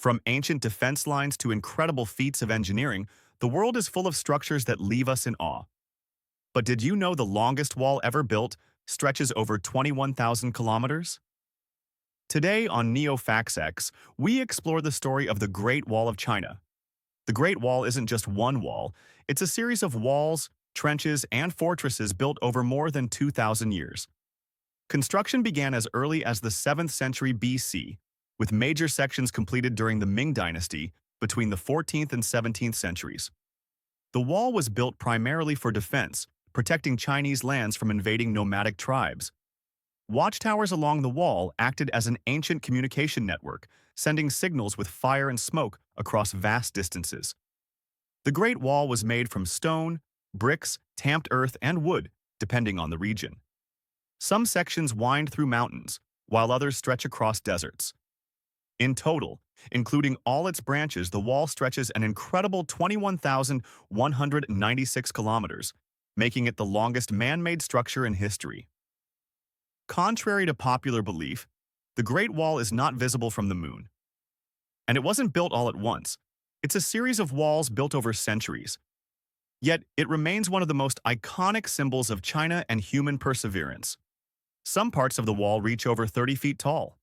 From ancient defense lines to incredible feats of engineering, the world is full of structures that leave us in awe. But did you know the longest wall ever built stretches over 21,000 kilometers? Today on NeoFactX, we explore the story of the Great Wall of China. The Great Wall isn't just one wall, it's a series of walls, trenches, and fortresses built over more than 2,000 years. Construction began as early as the 7th century BC, with major sections completed during the Ming Dynasty between the 14th and 17th centuries. The wall was built primarily for defense, protecting Chinese lands from invading nomadic tribes. Watchtowers along the wall acted as an ancient communication network, sending signals with fire and smoke across vast distances. The Great Wall was made from stone, bricks, tamped earth, and wood, depending on the region. Some sections wind through mountains, while others stretch across deserts. In total, including all its branches, the wall stretches an incredible 21,196 kilometers, making it the longest man-made structure in history. Contrary to popular belief, the Great Wall is not visible from the moon. And it wasn't built all at once. It's a series of walls built over centuries. Yet, it remains one of the most iconic symbols of China and human perseverance. Some parts of the wall reach over 30 feet tall.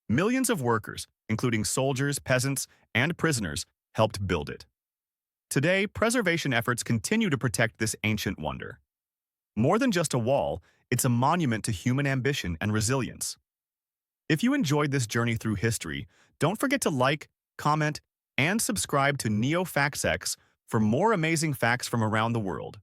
Millions of workers, including soldiers, peasants, and prisoners, helped build it. Today, preservation efforts continue to protect this ancient wonder. More than just a wall, it's a monument to human ambition and resilience. If you enjoyed this journey through history, don't forget to like, comment, and subscribe to NeoFactX for more amazing facts from around the world.